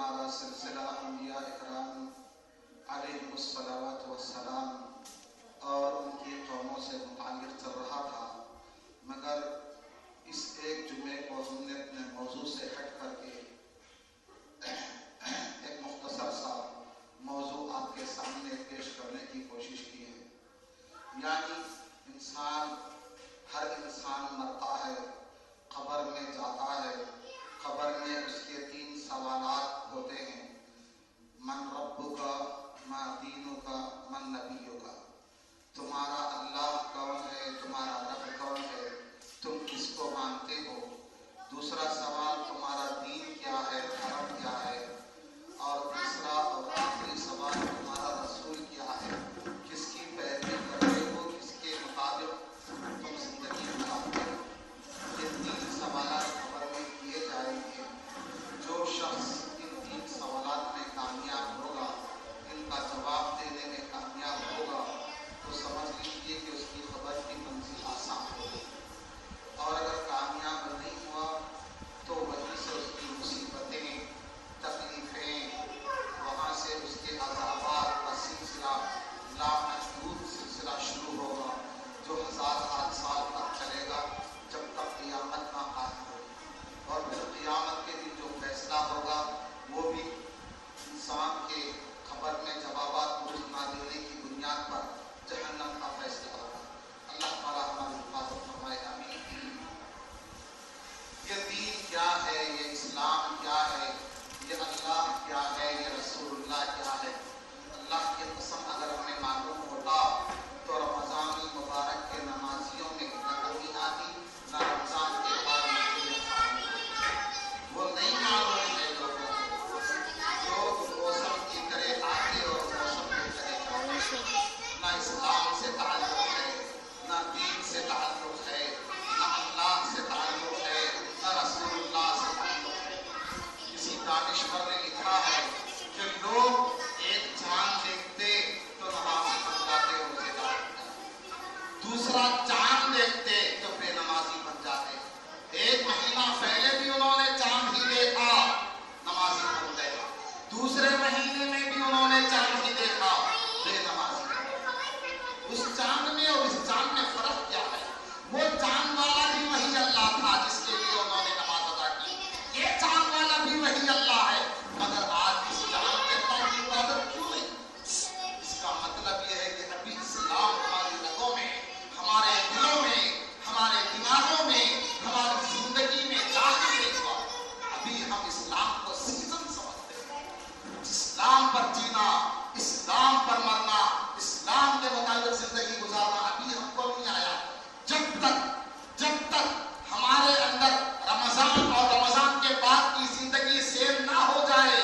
ہمارا سلسلہ انبیاء اکرام علیہم الصلوات والسلام اور ان کی قوموں سے متعلق چل رہا تھا، مگر اس ایک جمعے کو ہم نے اپنے موضوع سے ہٹ کر کے ایک مختصر سا موضوع آپ کے سامنے پیش کرنے کی کوشش کی ہے۔ یعنی ہر انسان مرتا ہے، قبر میں جاتا ہے، قبر میں اس کے 3 سوالات ہوتے ہیں: من ربک، ما دینک، من نبیک۔ تمہارا اللہ کون ہے، تمہارا رب کون ہے، تم کس کو مانتے ہو؟ دوسرا سوال تمہارا دین کیا ہے، دھرم کیا ہے؟ اور تیسرا اور آخری سوال تمہارا رسول کیا ہے، کس کی پیروی کرتے ہو، کس کے مطابق تم زندگی گزارتے ہو؟ یہ 3 سوالات قبر میں کیے جائیں گے۔ جو شخص ان 3 سوالات میں کامیاب ہوگا، ان کا جواب دینے میں کامیاب ہوگا، تو سمجھ لیجیے کہ اس کی قبر کی منزل آسان ہوگی، اور اگر کامیاب نہیں ہوا تو وہیں سے اس کی مصیبتیں، تکلیفیں، وہاں سے اس کے عذابات کا سلسلہ، لامحدود سلسلہ شروع ہوگا، جو 1000 سال تک چلے گا، جب تک قیامت نہ قائم ہوگی۔ اور پھر قیامت کے دن جو فیصلہ ہوگا وہ بھی انسان کے قبر میں جوابات درست نہ دینے کی بنیاد پر جہنم کا فیصلہ ہوگا۔ اللہ تعالیٰ ہماری حفاظت فرمائے، آمین۔ یہ دین کیا ہے، یہ اسلام کیا ہے، یہ اللہ کیا ہے، یہ رسول اللہ کیا ہے؟ اللہ کی قسم اگر ہمیں معلوم ہوتا تو رمضان المبارک کے نمازیوں میں نہ کمی آتی، نہ رمضان کے بعد وہ نہیں معلوم ہے لوگوں کو، جو موسم کی طرح آتے اور موسم کی طرح جاتے۔ نہ اسلام سے تعلق ہے، نہ دین سے تعلق ہے، نہ اللہ سے تعلق ہے، نہ رسول اللہ سے تعلق ہے۔ کسی دانشور نے لکھا ہے کہ لوگ ایک چاند دیکھتے تو نمازی بن جاتے، روزے دار بن جاتے، دوسرا چاند دیکھتے تو بے نمازی بن جاتے، 1 مہینہ پہلے بھی انہوں نے چاند ہی دیکھا، نمازی بن گئے، دوسرے مہینے میں بھی انہوں نے چاند ہی دیکھا، بے نمازی بن گئے۔ اس چاند میں اور اس چاند میں فرق کیا ہے؟ وہ چاند والا بھی وہی اللہ تھا جس کے لیے انہوں نے نماز ادا کی، یہ چاند والا بھی وہی اللہ ہے، مگر آج اس چاند کے اللہ کی عبادت کیوں نہیں؟ اس کا مطلب یہ ہے کہ ابھی اسلام ہماری رگوں میں، ہمارے دلوں میں، ہمارے دماغوں میں، ہماری زندگی میں داخل نہیں ہوا۔ ابھی ہم اسلام کو سیزن سمجھتے ہیں، اسلام پر جینا، اسلام پر مرنا، اسلام کے مطابق زندگی گزارنا ابھی ہم کو نہیں آیا۔ جب تک ہمارے اندر رمضان اور رمضان کے بعد کی زندگی سیر نہ ہو جائے،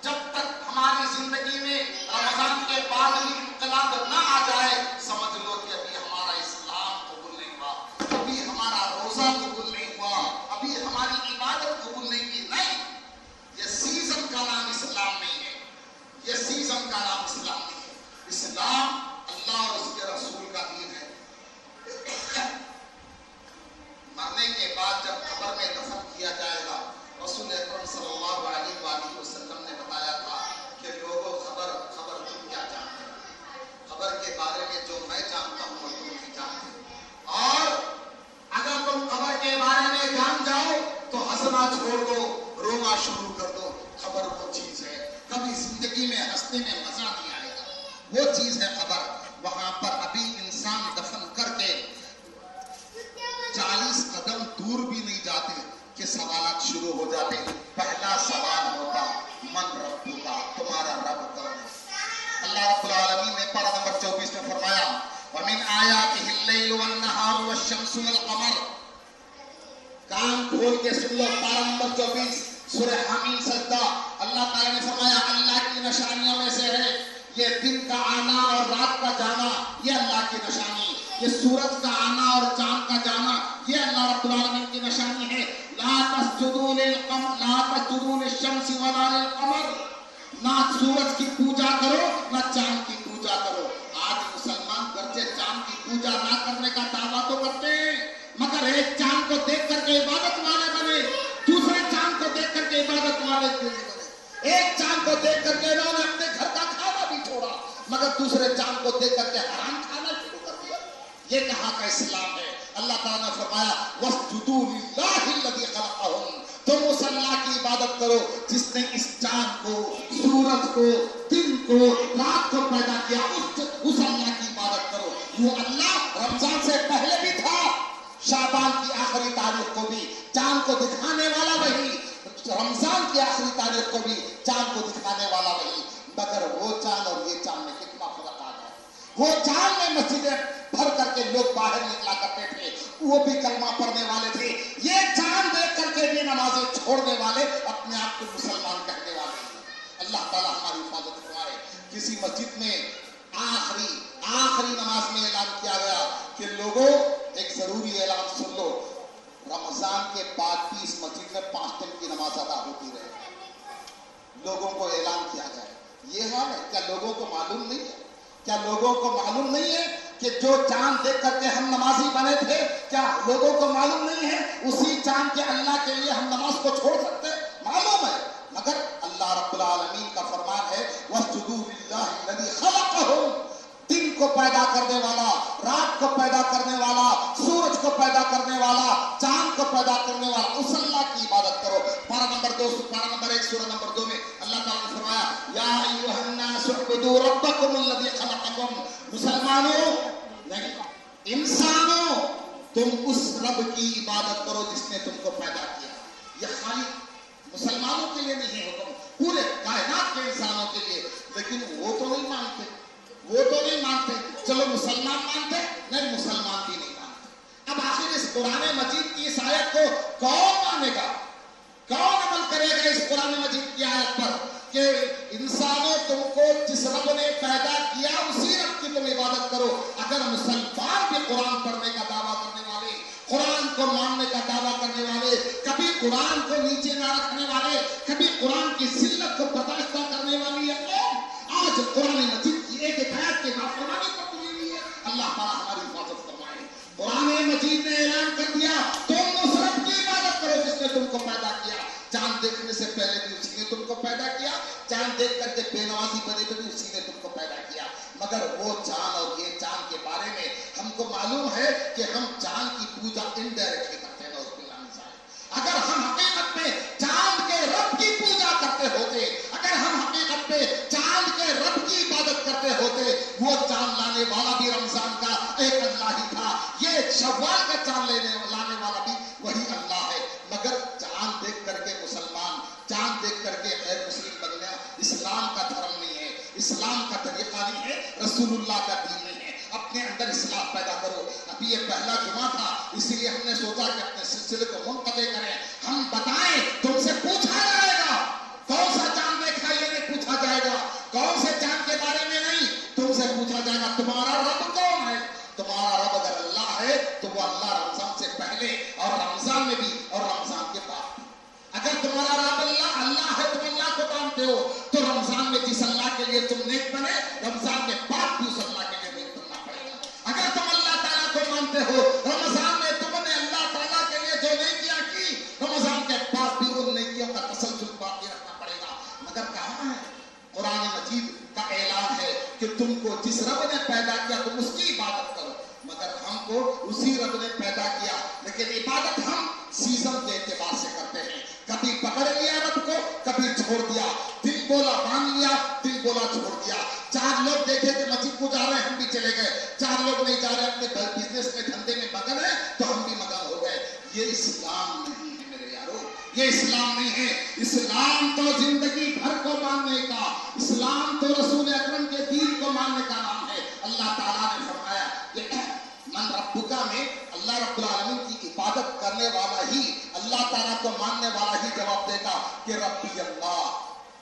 جب تک ہماری زندگی میں رمضان کے بعد بھی انقلاب نہ آ جائے، سمجھ لو کہ ابھی ہمارا اسلام قبول نہیں ہوا، ابھی ہمارا روزہ قبول نہیں ہوا، ابھی ہماری عبادت قبول نہیں کی۔ نہیں، یہ سیزن کا نام اسلام نہیں ہے، یہ سیزن کا نام اسلام نہیں ہے۔ اسلام اللہ اور اس کے رسول کا دین ہے۔ مرنے کے بعد جب قبر میں دفن کیا جائے گا، رسول اکرم صلی اللہ علیہ وآلہ وسلم نے بتایا تھا کہ لوگوں خبر تم کیا جانتے ہو؟ قبر کے بارے میں جو میں جانتا ہوں وہ تم نہیں جانتے، اور اگر تم قبر کے بارے میں جان جاؤ تو ہنسنا چھوڑ دو، رونا شروع کر دو۔ قبر وہ چیز ہے، کبھی زندگی میں ہنسنے میں مزہ نہیں آئے گا، وہ چیز ہے قبر۔ وہاں پر ابھی انسان دفن کر کے 40 قدم دور بھی نہیں جاتے کہ سوالات شروع ہو جاتے۔ پہلا سوال ہوتا من ربک، تمہارا رب کون ہے؟ اللہ رب العالمین نے پارہ نمبر 24 میں فرمایا وَمِنْ آيَاتِهِ اللَّيْلُ وَالنَّهَارُ وَالشَّمْسُ وَالْقَمَرُ۔ کان کھول کے سن لو، پارہ نمبر 24 سورہ حمیم سجدہ۔ اللہ تعالیٰ نے فرمایا اللہ کی نشانیوں میں سے ہے یہ دن کا آنا اور رات کا جانا، یہ اللہ کی نشانی، یہ سورج کا آنا اور چاند کا جانا، یہ اللہ رب العالمین کی نشانی ہے۔ لا تسجدوا للقمر، لا تسجدوا للشمس ولا للقمر، نہ سورج کی پوجا کرو نہ چاند کی پوجا کرو۔ آج مسلمان گرچہ چاند کی پوجا نہ کرنے کا دعویٰ تو کرتے ہیں، مگر ایک چاند کو دیکھ کر کے عبادت والے بنے، دوسرے چاند کو دیکھ کر کے عبادت والے بنے۔ ایک چاند کو دیکھ کر کے انہوں نے اپنے گھر کا کھانا بھی چھوڑا، مگر دوسرے چاند کو دیکھ کر کے حرام کھانا شروع کر دیا۔ یہ کہاں کا اسلام ہے؟ اللہ تعالیٰ نے فرمایا وَاسْجُدُوا لِلَّهِ الَّذِي خَلَقَهُمْ، تم اس اللہ کی عبادت کرو جس نے اس چاند کو، سورج کو، دن کو، رات کو پیدا کیا، اس اللہ کی عبادت کرو۔ وہ اللہ رمضان سے پہلے بھی تھا، شعبان کی آخری تاریخ کو بھی چاند کو دکھانے والا وہی، رمضان کی آخری تاریخ کو بھی چاند کو دکھانے والا وہی، مگر وہ چاند اور یہ چاند میں کتنا فرق آ گیا۔ وہ چاند میں مسجدیں بھر کر کے لوگ باہر نکلا کرتے تھے، وہ بھی کلمہ پڑھنے والے تھے، یہ چاند دیکھ کر کے بھی نمازیں چھوڑنے والے، اپنے آپ کو مسلمان کہنے والے ہیں۔ اللہ تعالیٰ ہماری حفاظت فرمائے۔ کسی مسجد میں آخری نماز میں اعلان کیا گیا کہ لوگوں ایک ضروری اعلان سن لو، رمضان کے بعد بھی اس مسجد میں 5 ٹائم کی نماز ادا ہوتی رہے۔ لوگوں کو اعلان کیا جائے، یہ حال ہے۔ کیا لوگوں کو معلوم نہیں ہے؟ کیا لوگوں کو معلوم نہیں ہے کہ جو چاند دیکھ کر کے ہم نمازی بنے تھے، کیا لوگوں کو معلوم نہیں ہے اسی چاند کے اللہ کے لیے ہم نماز کو چھوڑ سکتے؟ معلوم ہے، مگر اللہ رب العالمین کا فرمان ہے وَاسْجُدُوا لِلَّهِ الَّذِي خَلَقَهُمْ، دن کو پیدا کرنے والا، رات کو پیدا کرنے والا، سورج کو پیدا کرنے والا، چاند کو پیدا کرنے والا اس اللہ کی عبادت کرو۔ پارہ نمبر 1 سورہ نمبر 2 میں اللہ تعالیٰ نے فرمایا یا ایھا الناس اعبدوا ربکم الذی خلقکم، مسلمانوں نہیں انسانوں تم اس رب کی عبادت کرو جس نے تم کو پیدا کیا۔ یہ خالی مسلمانوں کے لیے نہیں ہے حکم، پورے کائنات کے انسانوں کے لیے، لیکن وہ تو نہیں مانتے، چلو مسلمان مانتے نہیں، مسلمان بھی نہیں مانتے۔ اب آخر اس قرآن مجید کی اس آیت کو کون مانے گا، کون عمل کرے گا اس قرآن مجید کی آیت پر کہ انسانوں تم کو جس رب نے پیدا کیا اسی رب کی تم عبادت کرو؟ اگر مسلمان بھی قرآن پڑھنے کا دعویٰ کرنے والے، قرآن کو ماننے کا دعویٰ کرنے والے، کبھی قرآن کو نیچے نہ رکھنے والے، کبھی قرآن کی ذلت کو برداشت نہ کرنے والی ہے، آج قرآن مجید کی ایک آیت کے نافرمانی پر تلی ہوئی ہے۔ اللہ تعالیٰ ہماری حفاظت فرمائے۔ قرآن مجید نے اعلان کر دیا تم اس رب کی عبادت کرو جس نے تم کو پیدا کیا۔ چاند دیکھنے سے پہلے بھی اسی نے تم کو پیدا کیا، چاند دیکھ کر کے بے نوازی بنے تو بھی اسی نے تم کو پیدا کیا، مگر وہ چاند اور یہ چاند کے بارے میں ہم کو معلوم ہے کہ ہم چاند کی پوجا انڈائریکٹلی کرتے ہیں۔ اگر ہم حقیقت میں چاند کے رب کی پوجا کرتے ہوتے، اگر ہم حقیقت میں چاند کے رب کی عبادت کرتے ہوتے، وہ چاند لانے والا بھی رمضان کا ایک اللہ ہی تھا، یہ شوال کا چاند لانے والا بھی وہی اللہ ہے، مگر چاند دیکھ کر کے مسلمان، چاند دیکھ کر کے غیر مسلم بننا اسلام کا دھرم نہیں ہے، اسلام کا طریقہ نہیں ہے، رسول اللہ کا دین نہیں ہے۔ اپنے اندر اصلاح پیدا کرو۔ ابھی یہ پہلا جمعہ تھا، اسی لیے ہم نے سوچا کہ اپنے سلسلے کو منقطع کریں، ہم بتائیں، تم سے پوچھا جائے گا کون سا چاند دیکھا، یہ نہیں پوچھا جائے گا کون سے چاند کے بارے میں نہیں، تم سے پوچھا جائے گا تمہارا رب کون ہے۔ تمہارا رب اگر اللہ ہے تو وہ اللہ رمضان سے پہلے اور رمضان میں بھی اور رمضان کے بعد بھی۔ اگر تمہارا رب اللہ ہے، تم اللہ کو مانتے ہو، تو رمضان میں جس اللہ کے لیے تم نیک بنے، رمضان کے بعد بھی اس اللہ کے لیے نیک بننا پڑے گا۔ اگر تم اللہ تعالیٰ کو مانتے ہو، رمضان میں تم نے اللہ تعالیٰ کے لیے جو نیکیاں کی، رمضان کے بعد بھی ان نیکیوں کا تسلسل باقی رکھنا پڑے گا۔ مگر کہاں ہے؟ قرآن مجید کا اعلان ہے کہ تم کو جس رب نے پیدا کیا تم اس کی عبادت کرو، مگر ہم کو اسی رب نے پیدا کیا، لیکن عبادت ہم سیزن کے اعتبار سے کرتے ہیں، کبھی پکڑ لیا رب کو، کبھی چھوڑ دیا، دل بولا مان لیا، دل بولا چھوڑ دیا۔ 4 لوگ دیکھے کہ مسجد کو جا رہے ہیں، ہم بھی چلے گئے، 4 لوگ نہیں جا رہے، اپنے بزنس میں دھندے میں مگن ہے تو ہم بھی مگن ہو گئے۔ یہ اسلام نہیں ہے میرے یارو، یہ اسلام نہیں ہے۔ اسلام تو زندگی بھر کو ماننے کا، اسلام تو رسول اکرم کے دین کو ماننے کا نام ہے۔ اللہ تعالیٰ نے فرمایا کہ من ربکا میں اللہ رب العالمین کی عبادت کرنے والا ہی، اللہ تعالیٰ کو ماننے والا ہی جواب دے گا کہ ربی اللہ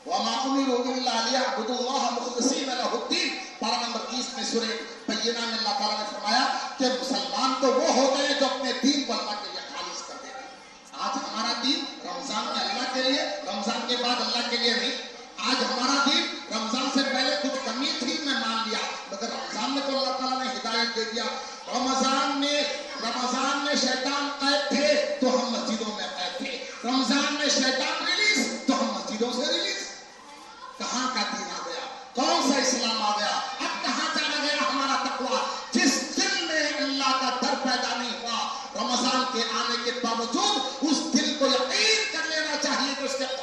وما امروا الا ليعبدوا الله مخلصين له الدين۔ پارہ نمبر 30 میں سورہ بینہ میں اللہ تعالیٰ نے فرمایا کہ مسلمان تو وہ ہوتے ہیں جو اپنے دین کو اللہ کے لیے خالص کر دیتے ہیں۔ آج ہمارا دین رمضان میں اللہ کے لیے، رمضان کے بعد اللہ کے لیے نہیں۔ آج ہمارا دین رمضان سے پہلے کچھ کمی تھی میں مان لیا، مگر رمضان میں تو اللہ تعالیٰ نے ہدایت دے دیا۔ رمضان میں شیطان قید تھے تو ہم مسجدوں میں قید تھے، رمضان میں شیطان ریلیز تو ہم مسجدوں سے ریلیز۔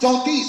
34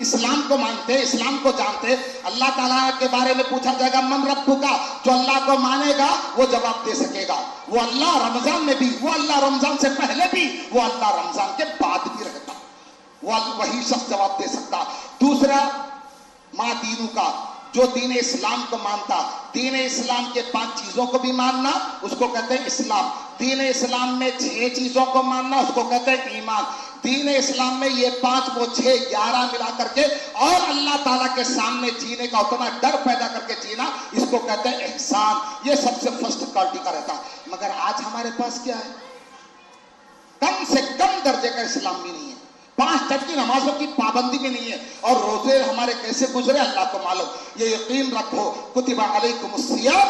اسلام کو مانتے, اسلام کو جانتے, اللہ تعالیٰ کے بارے میں پوچھا جائے گا من ربک, جو اللہ کو مانے گا وہ جواب دے سکے گا. وہ اللہ رمضان میں بھی, وہ اللہ رمضان سے پہلے بھی, وہ اللہ رمضان کے بعد بھی رہتا, وہی شخص جواب دے سکتا. دوسرا ما دینو کا, جو دین اسلام کو مانتا. دین اسلام کے 5 چیزوں کو بھی ماننا اس کو کہتے ہیں اسلام. دین اسلام میں 6 چیزوں کو ماننا اس کو کہتے ہیں ایمان. دین اسلام میں یہ 5 وہ 6 11 ملا کر کے اور اللہ تعالیٰ کے سامنے جینے کا اتنا ڈر پیدا کر کے جینا, اس کو کہتے ہیں احسان. یہ سب سے فرسٹ کوالٹی کا رہتا. مگر آج ہمارے پاس کیا ہے؟ کم سے کم درجے کا اسلام بھی نہیں ہے, 5 ٹائم کی نمازوں کی پابندی بھی نہیں ہے, اور روزے ہمارے کیسے گزرے اللہ کو معلوم. یہ یقین رکھو کتب علیکم الصیام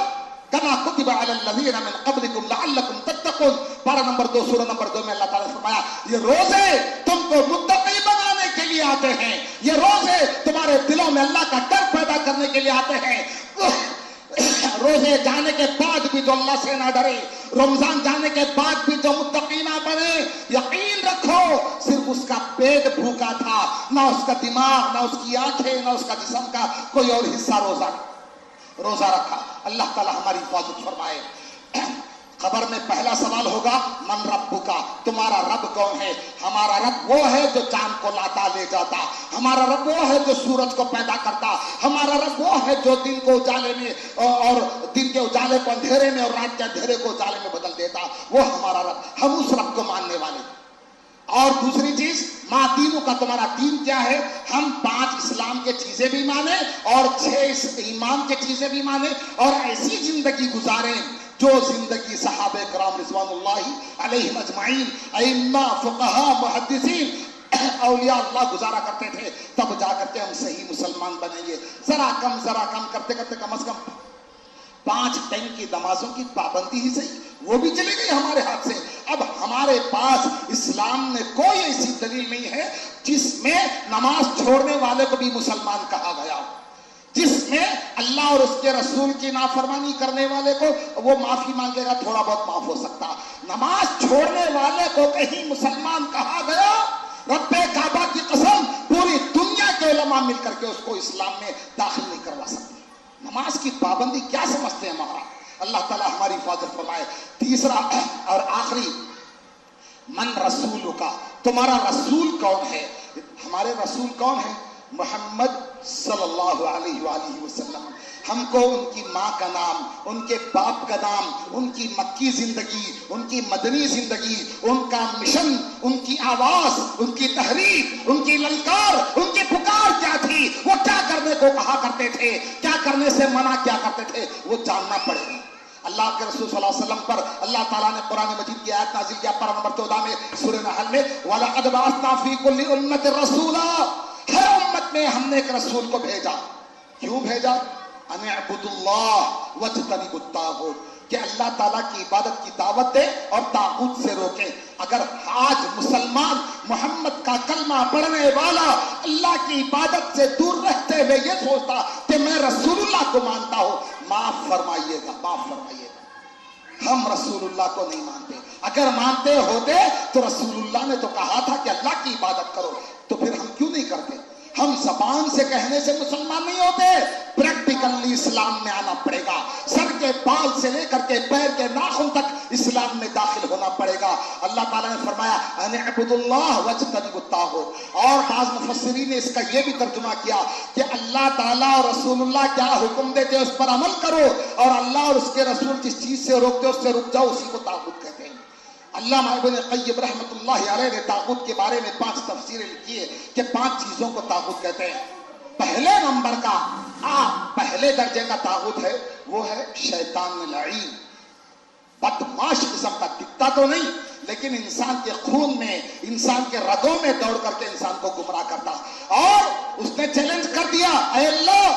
کما کتب علی الذین من قبلکم لعلکم تتقون. پارہ نمبر 2 سورہ نمبر 2 میں اللہ تعالیٰ نے فرمایا یہ روزے تم کو متقی بنانے کے لیے آتے ہیں, یہ روزے تمہارے دلوں میں اللہ کا ڈر پیدا کرنے کے لیے آتے ہیں. روزے جانے کے بعد بھی جو اللہ سے نہ ڈرے, رمضان جانے کے بعد بھی جو متقی نہ بنے, یقین رکھو صرف اس کا پیٹ بھوکا تھا, نہ اس کا دماغ, نہ اس کی آنکھیں, نہ اس کا جسم کا کوئی اور حصہ روزہ رکھا. اللہ تعالی ہماری حفاظت فرمائے. قبر میں پہلا سوال ہوگا من ربک, تمہارا رب کون ہے؟ ہمارا رب وہ ہے جو چاند کو لاتا لے جاتا, ہمارا رب وہ ہے جو سورج کو پیدا کرتا, ہمارا رب وہ ہے جو دن کو اجالے میں اور دن کے اجالے کو اندھیرے میں اور رات کے اندھیرے کو اجالے میں بدل دیتا. وہ ہمارا رب, ہم اس رب کو ماننے والے. اور دوسری چیز ما دینوں کا, تمہارا دین کیا ہے؟ ہم 5 اسلام کے چیزیں بھی مانیں اور 6 ایمان کے چیزیں بھی مانیں, اور ایسی زندگی گزاریں جو زندگی صحابہ کرام رضوان اللہ علیہم اجمعین, ائمہ, فقہاء, محدثین, اولیاء اللہ گزارا کرتے تھے. تب جا کر کے ہم صحیح مسلمان بنیں گے. ذرا کم کرتے کرتے کم از کم 5 ٹائم کی نمازوں کی پابندی ہی صحیح, وہ بھی چلی گئی ہمارے ہاتھ سے. اب ہمارے پاس اسلام میں کوئی ایسی دلیل نہیں ہے جس میں نماز چھوڑنے والے کو بھی مسلمان کہا گیا, جس میں اللہ اور اس کے رسول کی نافرمانی کرنے والے کو وہ معافی مانگے گا, تھوڑا بہت معاف ہو سکتا. نماز چھوڑنے والے کو کہیں مسلمان کہا گیا؟ رب کعبہ کی قسم پوری دنیا کے علماء مل کر کے اس کو اسلام میں داخل نہیں کروا سکتے. نماز کی پابندی کیا سمجھتے ہیں ہمارا؟ اللہ تعالیٰ ہماری حفاظت فرمائے. تیسرا اور آخری من رسول کا, تمہارا رسول کون ہے؟ ہمارے رسول کون ہے؟ محمد صلی اللہ علیہ وآلہ وسلم. ہم کو ان کی ماں کا نام, ان کے باپ کا نام, ان کی مکی زندگی, ان کی مدنی زندگی, ان کا مشن, ان کی آواز, ان کی تحریک, ان کی للکار, ان کی پکار کیا تھی, وہ کیا کرنے کو کہا کرتے تھے, کیا کرنے سے منع کیا کرتے تھے, وہ جاننا پڑے گا. اللہ کے رسول صلی اللہ علیہ وسلم پر اللہ تعالیٰ نے قرآن مجید کی آیت نازل کیا پارہ نمبر 14 میں سورہ نحل میں, وَلَقَدْ بَعَثْنَا فِي كُلِّ أُمَّةٍ رَسُولًا, ہر امت میں ہم نے ایک رسول کو بھیجا. کیوں بھیجا؟ ان اعبدوا اللہ واجتنبوا الطاغوت, کہ اللہ تعالیٰ کی عبادت کی دعوت دے اور طاغوت سے روکے. اگر آج مسلمان محمد کا کلمہ پڑھنے والا اللہ کی عبادت سے دور رہتے ہوئے یہ سوچتا کہ میں رسول اللہ کو مانتا ہوں, معاف فرمائیے گا, معاف فرمائیے گا, ہم رسول اللہ کو نہیں مانتے. اگر مانتے ہوتے تو رسول اللہ نے تو کہا تھا کہ اللہ کی عبادت کرو, تو پھر ہم کیوں نہیں کرتے؟ ہم زبان سے کہنے سے مسلمان نہیں ہوتے, پریکٹیکلی اسلام میں آنا پڑے گا. سر کے بال سے لے کر کے پیر کے ناخن تک اسلام میں داخل ہونا پڑے گا. اللہ تعالیٰ نے فرمایا ان اعبدوا اللہ واجتنبوا الطاغوت. اور بعض مفسرین نے اس کا یہ بھی ترجمہ کیا کہ اللہ تعالیٰ اور رسول اللہ کیا حکم دیتے اس پر عمل کرو, اور اللہ اور اس کے رسول جس چیز سے روکتے اس سے رک جاؤ, اسی کو طاغوت کہتے ہیں. علامہ ابن قیم رحمۃ اللہ علیہ نے طاغوت کے بارے میں 5 تفسیریں لکھی ہے کہ 5 چیزوں کو طاغوت کہتے ہیں. پہلے نمبر کا پہلے درجے کا طاغوت ہے وہ ہے شیطان لعین, بدمعاش قسم کا, دکھتا تو نہیں لیکن انسان کے خون میں, انسان کے رگوں میں دوڑ کر کے انسان کو گمراہ کرتا. اور اس نے چیلنج کر دیا, اے اللہ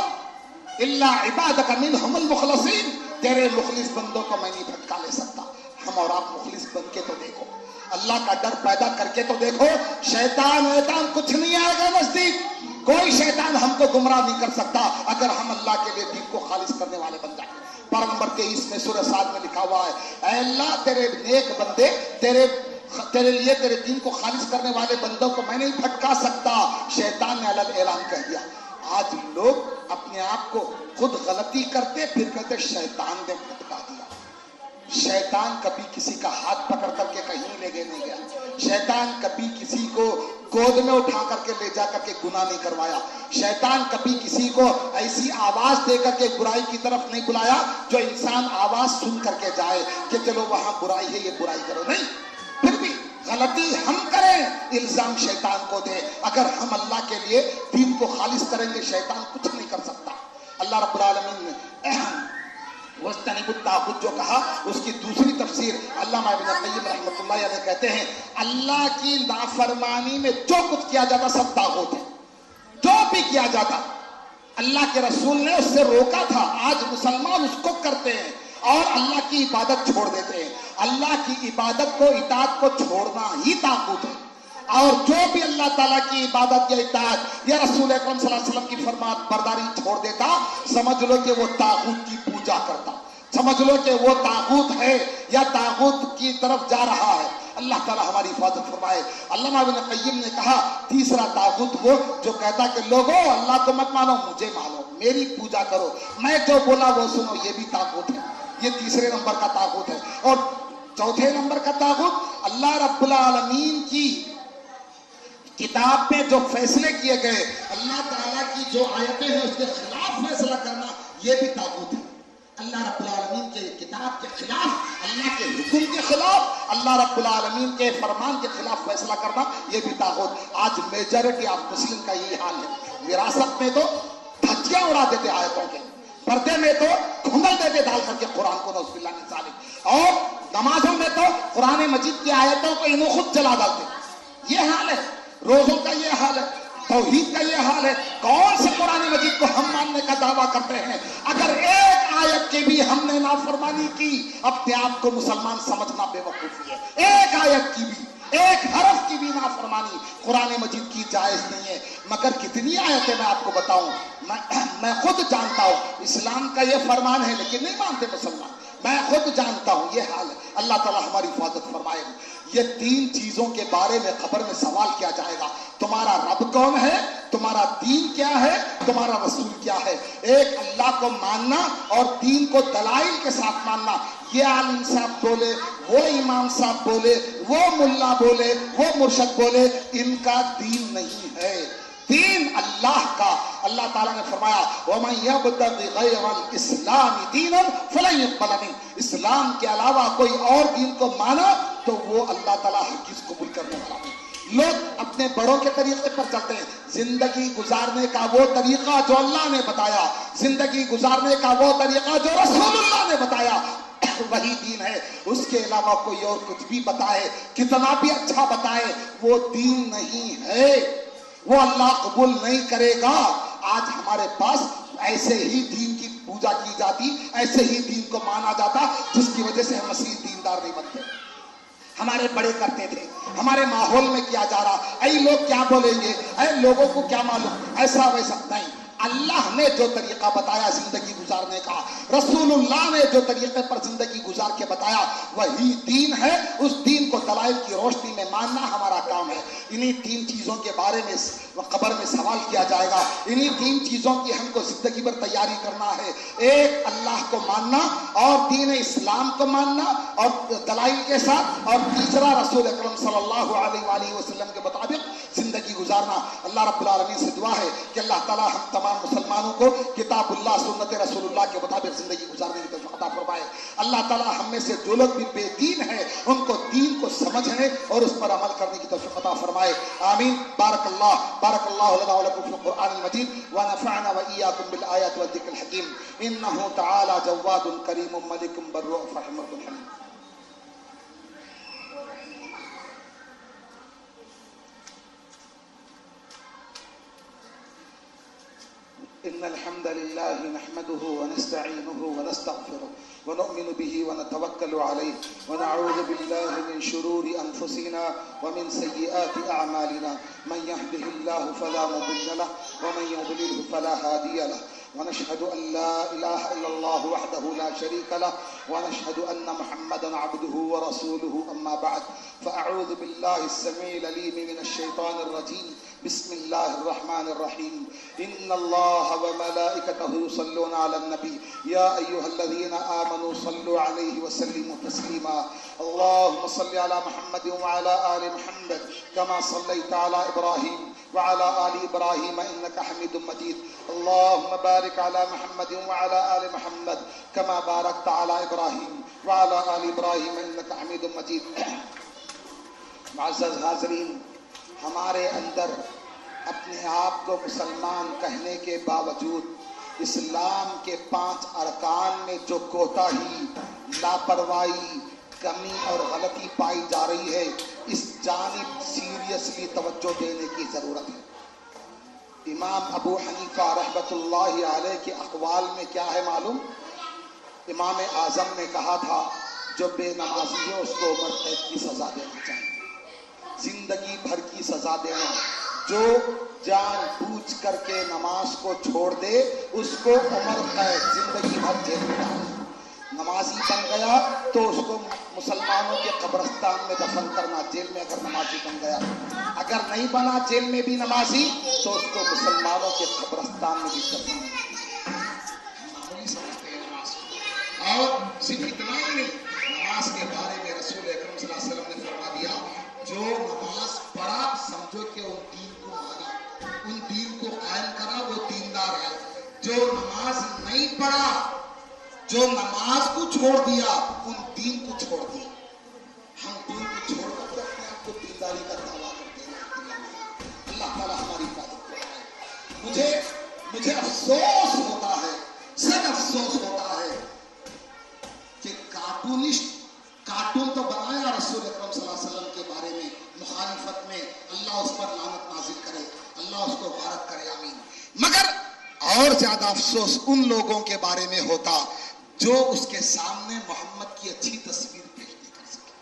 الا عبادک منہم المخلصین, تیرے مخلص بندوں کو میں نہیں بھٹکا لے سکتا. ہم اور آپ مخلص بن کے تو دیکھو, اللہ کا ڈر پیدا کر کے تو دیکھو. شیطان کچھ نہیں آئے گا نزدیک, کوئی شیطان ہم کو گمراہ نہیں کر سکتا اگر ہم اللہ کے لیے دین کو خالص کرنے والے بن جائیں. پارہ نمبر 23 میں سورہ 7 میں لکھا ہوا ہے, اے اللہ تیرے نیک بندے, تیرے تیرے لیے تیرے دین کو خالص کرنے والے بندوں کو میں نہیں بھٹکا سکتا. شیطان نے علل اعلان کہہ دیا. آج لوگ اپنے آپ کو خود غلطی کرتے پھر کہتے شیطان نے بھٹکا دیا. شیطان کبھی کسی کا ہاتھ پکڑ کر کے کہیں لے نہیں گیا. شیطان کبھی کسی کو گود میں اٹھا کر کے لے جا کر کے گناہ نہیں کروایا. شیطان کبھی کسی کو ایسی آواز دے کر کے برائی کی طرف نہیں بلایا جو انسان آواز سن کر کے جائے کہ چلو وہاں برائی ہے یہ برائی کرو. نہیں، پھر بھی غلطی ہم کریں الزام شیطان کو دے. اگر ہم اللہ کے لیے دین کو خالص کریں گے شیطان کچھ نہیں کر سکتا. اللہ رب العالمین نے وَاجْتَنِبُوا الطَّاغُوتَ جو کہا اس کی دوسری تفسیر علامہ ابن القیم رحمۃ اللہ علیہ کہتے ہیں اللہ کی نافرمانی میں جو کچھ کیا جاتا سب طاغوت ہے. جو بھی کیا جاتا اللہ کے رسول نے اس سے روکا تھا. آج مسلمان اس کو کرتے ہیں اور اللہ کی عبادت چھوڑ دیتے ہیں. اللہ کی عبادت کو اطاعت کو چھوڑنا ہی طاغوت ہے. اور جو بھی اللہ تعالیٰ کی عبادت یا اطاعت یا رسول اکرم صلی اللہ علیہ وسلم کی فرمان برداری چھوڑ دیتا سمجھ لو کہ وہ طاغوت کی پوجا کرتا. سمجھ لو کہ وہ طاغوت ہے یا طاغوت کی طرف جا رہا ہے. اللہ تعالیٰ ہماری حفاظت فرمائے. علامہ ابن القیم نے کہا تیسرا طاغوت وہ جو کہتا کہ لوگوں اللہ کو مت مانو مجھے مانو میری پوجا کرو میں جو بولا وہ سنو. یہ بھی طاغوت ہے. یہ تیسرے نمبر کا طاغوت ہے. اور چوتھے نمبر کا طاغوت اللہ رب العالمین کی کتاب میں جو فیصلے کیے گئے اللہ تعالیٰ کی جو آیتیں ہیں اس کے خلاف فیصلہ کرنا یہ بھی طاغوت ہے. اللہ رب العالمین کے کتاب کے خلاف اللہ کے حکم کے خلاف اللہ رب العالمین کے فرمان کے خلاف فیصلہ کرنا یہ بھی طاغوت. آج میجورٹی آف مسلم کا یہی حال ہے. وراثت میں تو دھجیاں اڑا دیتے آیتوں کے, پردے میں تو گھنگل دیتے ڈال کر کے قرآن کو نعوذ باللہ من ذالک, اور نمازوں میں تو قرآن مجید کی آیتوں کو انہوں خود جلا ڈالتے. یہ حال ہے. روزوں کا یہ حال ہے. توحید کا یہ حال ہے. کون سے قرآن مجید کو ہم ماننے کا دعویٰ کرتے ہیں اگر ایک آیت کی بھی ہم نے نافرمانی کی اپنے آپ کو مسلمان سمجھنا بے وقوفی ہے. ایک آیت کی بھی ایک حرف کی بھی نافرمانی قرآن مجید کی جائز نہیں ہے. مگر کتنی آیتیں میں آپ کو بتاؤں, میں خود جانتا ہوں اسلام کا یہ فرمان ہے لیکن نہیں مانتے مسلمان. میں خود جانتا ہوں یہ حال ہے. اللہ تعالیٰ ہماری حفاظت فرمائے. یہ تین چیزوں کے بارے میں قبر میں سوال کیا جائے گا. تمہارا رب کون ہے, تمہارا دین کیا ہے, تمہارا رسول کیا ہے. ایک اللہ کو ماننا اور دین کو دلائل کے ساتھ ماننا. یہ عالم صاحب بولے, وہ امام صاحب بولے, وہ ملا بولے, وہ مرشد بولے, ان کا دین نہیں ہے. دین اللہ کا. اللہ تعالیٰ نے فرمایا وَمَن يَبْتَغِ غَيْرَ الْإِسْلَامِ دِينًا فَلَن يُقْبَلَ مِنْهُ. اسلام کے علاوہ کوئی اور دین کو مانا تو وہ اللہ تعالیٰ ہرگز قبول کرنے والا نہیں. لوگ اپنے بڑوں کے طریقے پر چلتے ہیں. زندگی گزارنے کا وہ طریقہ جو اللہ نے بتایا, زندگی گزارنے کا وہ طریقہ جو رسول اللہ نے بتایا وہی دین ہے. اس کے علاوہ کوئی اور کچھ بھی بتائے, کتنا بھی اچھا بتائے, وہ دین نہیں ہے, وہ اللہ قبول نہیں کرے گا. آج ہمارے پاس ایسے ہی دین کی پوجا کی جاتی, ایسے ہی دین کو مانا جاتا جس کی وجہ سے ہم اصلی دیندار نہیں بنتے. ہمارے بڑے کرتے تھے, ہمارے ماحول میں کیا جا رہا, اے لوگ کیا بولیں گے, اے لوگوں کو کیا معلوم, ایسا ویسا نہیں. اللہ نے جو طریقہ بتایا زندگی گزارنے کا, رسول اللہ نے جو طریقے پر زندگی گزار کے بتایا وہی دین ہے. اس دین کو دلائل کی روشنی میں ماننا ہمارا کام ہے. انہی تین چیزوں کے بارے میں قبر میں سوال کیا جائے گا. انہی تین چیزوں کی ہم کو زندگی پر تیاری کرنا ہے. ایک اللہ کو ماننا اور دین اسلام کو ماننا اور دلائل کے ساتھ, اور تیسرا رسول اکرم صلی اللہ علیہ وآلہ وسلم کے مطابق زندگی گزارنا. اللہ رب العالمین سے دعا ہے کہ اللہ تعالیٰ ہم تمام مسلمانوں کو کتاب اللہ سنت رسول اللہ کے مطابق زندگی گزارنے کی توفیق عطا فرمائے. اللہ تعالیٰ ہم میں سے جو لوگ بھی بے دین ہیں ان کو دین کو سمجھنے اور اس پر عمل کرنے کی توفیق عطا فرمائے. آمین. بارک اللہ لنا ولکم فی القرآن المجید ونفعنا وإیاکم بالآیات والذکر الحکیم. انہ تعالی جواد کریم ملک بر رحیم حمید. إن الحمد لله نحمده ونستعينه ونستغفره ونؤمن به ونتوكل عليه ونعوذ بالله من شرور أنفسنا ومن سيئات أعمالنا. من يهده الله فلا مضل له ومن يضلله فلا هادي له ونشهد أن لا إله إلا الله وحده لا شريك له ونشهد أن محمدا عبده ورسوله أما بعد فأعوذ بالله السميع العليم من الشيطان الرجيم بسم الله الرحمن الرحيم إن الله وملائكته يصلون على النبي يا أيها الذين آمنوا صلوا عليه وسلموا تسليما اللهم صل على محمد وعلى آل محمد كما صليت على إبراهيم وعلى آل إبراهيم إنك حميد مجيد اللهم بارك على محمد وعلى آل محمد كما باركت على إبراهيم وعلى آل إبراهيم إنك حميد مجيد معزز حاضرین، ہمارے اندر اپنے آپ کو مسلمان کہنے کے باوجود اسلام کے 5 ارکان میں جو کوتاہی، لاپرواہی، کمی اور غلطی پائی جا رہی ہے، اس جانب سیریسلی توجہ دینے کی ضرورت ہے۔ امام ابو حنیفہ رحمۃ اللہ علیہ کے اقوال میں کیا ہے معلوم؟ امام اعظم نے کہا تھا جو بے نمازی ہے اس کو عمر قید کی سزا دینا چاہیے، زندگی بھر کی سزا دینا۔ جو جان بوجھ کر کے نماز کو چھوڑ دے اس کو عمر قید، زندگی بھر جیل میں ڈالنا۔ نمازی بن گیا تو اس کو مسلمانوں کے قبرستان میں دفن کرنا، جیل میں اگر نمازی بن گیا۔ اگر نہیں بنا جیل میں بھی نمازی تو اس کو مسلمانوں کے قبرستان میں بھی دفن کرنا۔ معمولی سمجھتے ہیں نماز کو، اور صرف اتنا ہی نہیں، نماز کے بارے میں رسول اکرم صلی اللہ علیہ وسلم نے فرما دیا جو نماز پڑھا سمجھو کہ ان دین کو مانا، ان دین کو قائم کرا، وہ دیندار ہے۔ جو نماز نہیں پڑھا، جو نماز کو چھوڑ دیا، ان دین کو چھوڑ دیا۔ ہم دین کو چھوڑ کر اپنے آپ کو دینداری کا دعویٰ کرتے ہیں۔ اللہ تعالیٰ ہماری حفاظت کرے۔ مجھے افسوس ہوتا ہے، سب افسوس ہوتا ہے کہ کارٹون تو بنایا رسول اکرم صلی اللہ علیہ وسلم کے بارے میں مخالفت میں، اللہ اس پر لعنت نازل کرے، اللہ اس کو غارت کرے، آمین۔ مگر اور زیادہ افسوس ان لوگوں کے بارے میں ہوتا جو اس کے سامنے محمد کی اچھی تصویر پیش نہیں کر سکے،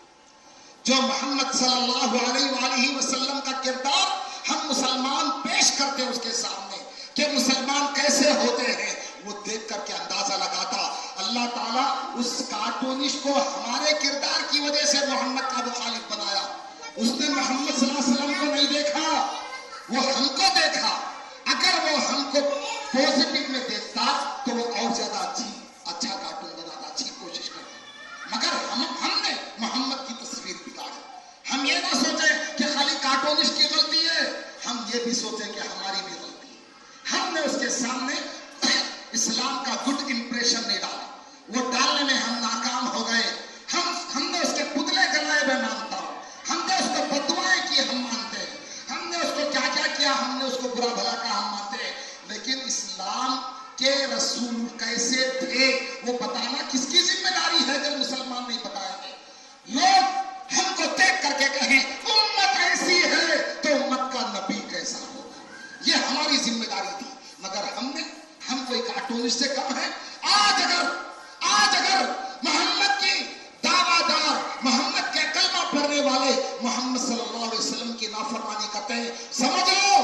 جو محمد صلی اللہ علیہ وآلہ وسلم کا کردار ہم مسلمان پیش کرتے اس کے سامنے کہ مسلمان کیسے ہوتے ہیں، وہ دیکھ کر کے اندازہ لگاتا۔ اللہ تعالیٰ اس کارٹونسٹ کو ہمارے کردار کی وجہ سے محمد کا مخالف بنایا۔ اس نے محمد صلی اللہ علیہ وسلم کو نہیں دیکھا، وہ ہم کو دیکھا۔ اگر وہ ہم کو پوزیٹو میں دیکھتا تو وہ اور زیادہ اچھا کارٹون بناتا، اچھی کوشش کرتا۔ مگر ہم نے محمد کی تصویر بگاڑی۔ ہم یہ نہ سوچیں کہ خالی کارٹونسٹ کی غلطی ہے، ہم یہ بھی سوچیں کہ ہماری بھی غلطی ہے۔ ہم نے اس کے سامنے اسلام کا گڈ امپریشن نہیں ڈالا، وہ ڈالنے میں ہم ناکام ہو گئے۔ ہم نے اس کے پتلے جلائے میں مانتا ہوں، ہم نے اس کو بددعائیں کی ہم مانتے ہیں، ہم نے اس کو کیا کیا کیا، ہم نے اس کو برا بھلا کہا ہم مانتے ہیں۔ لیکن اسلام کے رسول کیسے تھے وہ بتانا کس کی ذمہ داری ہے جب مسلمان نہیں بتائیں گے؟ لوگ ہم کو دیکھ کر کے کہیں امت ایسی ہے تو امت کا نبی کیسا ہوگا، یہ ہماری ذمہ داری تھی۔ مگر ہم کوئی کارٹونسٹ سے کم ہے؟ آج اگر محمد کی دعویٰ دار، محمد کے کلمہ پڑھنے والے محمد صلی اللہ علیہ وسلم کی نافرمانی کرتے ہیں، سمجھ لو،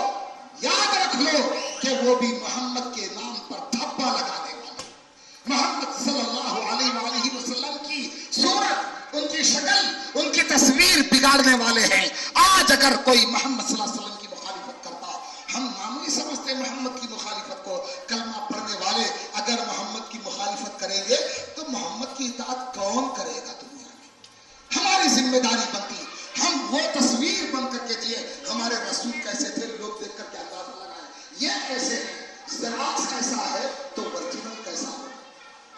یاد رکھ لو کہ وہ بھی محمد کے نام پر دھبا لگانے والے، محمد صلی اللہ علیہ وآلہ وسلم کی صورت، ان کی شکل، ان کی تصویر بگاڑنے والے ہیں۔ آج اگر کوئی محمد صلی اللہ علیہ وسلم کی مخالفت کرتا، ہم معمولی سمجھتے محمد کی مخالفت کو، کلمہ پڑھنے والے اگر محمد کی مخالفت کریں گے تو محمد کی اطاعت کون کرے گا دنیا میں؟ ہماری ذمہ داری بنتی ہم وہ تصویر بن کر کے دیے ہمارے رسول کیسے تھے، لوگ دیکھ کر کے اندازہ لگائیں یہ کیسے ہے، زراعت کیسا ہے تو ورجنل کیسا ہو،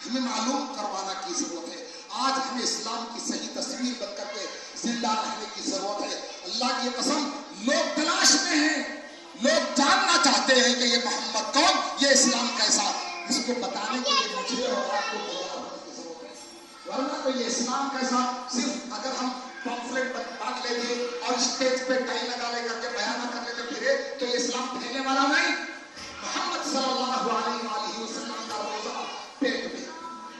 ہمیں معلوم کروانا کی ضرورت ہے۔ آج ہمیں اسلام کی صحیح تصویر بن کر کے زندہ رہنے کی ضرورت ہے۔ اللہ کی قسم، لوگ تلاش میں ہیں، لوگ جاننا چاہتے ہیں کہ یہ محمد کون، یہ اسلام کیسا، اس کو بتانے کے لیے مجھے اور آپ کو تیار ہونے کی ضرورت ہے۔ ورنہ تو یہ اسلام کیسا صرف اگر ہم پمفلٹ بانٹ لیتے اور اسٹیج پہ ٹائی لگا لے کر کے بیان نہ کر لیتے پھرے تو یہ اسلام پھیلنے والا نہیں۔ محمد صلی اللہ علیہ وآلہ وسلم کا روزہ پیٹ میں،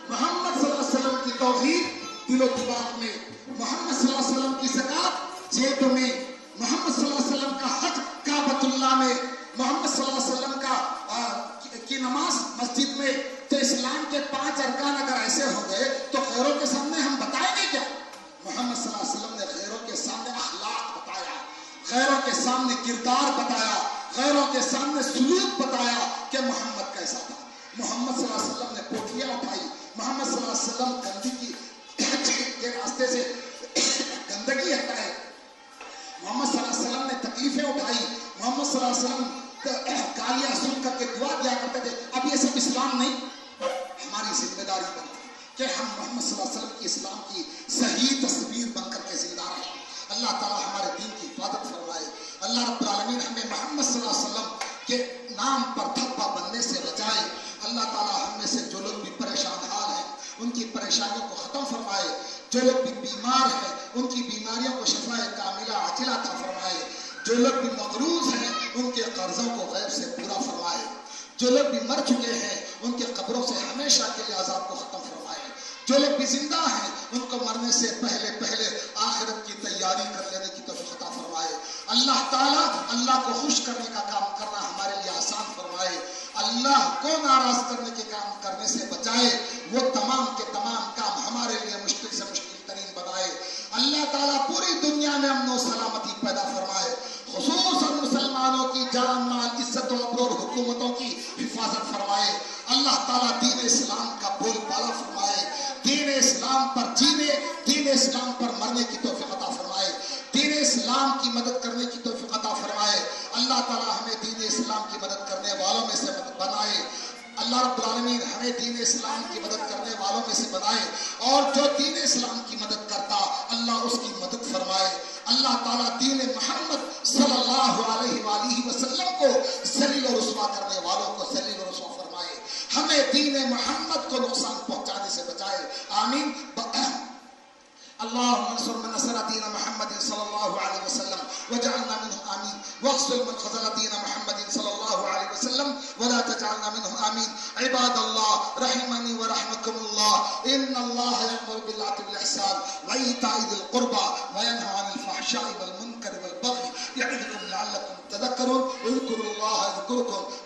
محمد صلی اللہ علیہ وسلم کی توحید دل و دماغ میں، محمد صلی اللہ علیہ وسلم کی زکات جیب میں، محمد صلی اللہ علیہ وسلم کا حج کعبۃ اللہ میں، محمد صلی اللہ علیہ وسلم کی نماز مسجد میں تو اسلام کے 5 ارکان اگر ایسے ہو گئے تو غیروں کے سامنے ہم بتائیں گے کیا؟ محمد صلی اللہ علیہ وسلم نے غیروں کے سامنے اخلاق بتایا، غیروں کے سامنے کردار بتایا، غیروں کے سامنے سلوک بتایا کہ محمد کیسا تھا۔ محمد صلی اللہ علیہ وسلم نے کوٹیاں اٹھائی، محمد صلی اللہ علیہ وسلم گندگی کے راستے سے گندگی ہٹائے، محمد صلی اللہ علیہ وسلم نے تکلیفیں اٹھائی، محمد صلی اللہ علیہ وسلم گالیاں سن کر کے دعا کیا کرتے تھے۔ اب یہ سب اسلام نہیں، ہماری ذمہ داری بنتی کہ ہم محمد صلی اللہ علیہ وسلم کی اسلام کی صحیح تصویر بن کر کے زندہ رہیں۔ اللہ تعالیٰ ہمارے دین کی حفاظت فرمائے۔ اللہ رب العالمین ہمیں محمد صلی اللہ علیہ وسلم کے نام پر دھبا بننے سے بچائے۔ اللہ تعالیٰ ہم میں سے جو لوگ بھی پریشان حال ہیں ان کی پریشانیوں کو ختم فرمائے، جو لوگ بھی بیمار ہیں ان کی بیماریوں کو شفا کاملہ عاجلہ عطا فرمائے، جو لوگ بھی مقروض ہیں ان کے قرضوں کو غیب سے پورا فرمائے، جو لوگ بھی مر چکے ہیں ان کے قبروں سے ہمیشہ کے لیے عذاب کو ختم فرمائے، جو لوگ بھی زندہ ہیں ان کو مرنے سے پہلے آخرت کی تیاری کر لینے کی توفیق عطا فرمائے۔ اللہ تعالیٰ اللہ کو خوش کرنے کا کام کرنا ہمارے لیے آسان فرمائے، اللہ کو ناراض کرنے کے کام کرنے سے بچائے، وہ تمام کے تمام کام ہمارے لیے مشکل سے مشکل ترین بنائے۔ اللہ تعالیٰ پوری دنیا میں امن و سلامتی پیدا فرمائے، خصوصاً مسلمانوں کی جان مال عزت و ابرو اور حکومتوں کی حفاظت فرمائے۔ اللہ تعالیٰ دین اسلام کا بول بالا فرمائے، دین اسلام پر جینے، دین اسلام پر مرنے کی توفیق عطا فرمائے، دین اسلام کی مدد کرنے کی توفیق عطا فرمائے۔ اللہ تعالیٰ ہمیں دین اسلام کی مدد کرنے والوں میں سے بنائے۔ اللہ رب العالمین ہمیں دین اسلام کی مدد کرنے والوں میں سے بنائے، اور جو دین اسلام کی مدد کرتا اللہ اس کی مدد فرمائے۔ اللہ تعالیٰ دین محمد صلی اللہ علیہ وآلہ وسلم کو ذلیل و رسوا کرنے والوں کو ذلیل و رسوا فرمائے، ہمیں دین محمد کو نقصان پہنچانے سے بچائے، آمین۔ اللهم انصر من نصر دين محمد صلى الله عليه وسلم وجعلنا منهم آمين، واخذل من خذل دين محمد صلى الله عليه وسلم ولا تجعلنا منهم آمين۔ عباد الله رحمني ورحمكم الله، إن الله يأمر بالعدل والإحسان وإيتاء ذي القربى وينهى عن الفحشاء والمنكر والبغي يعظكم لعلكم تذكرون، اذكروا الله يذكركم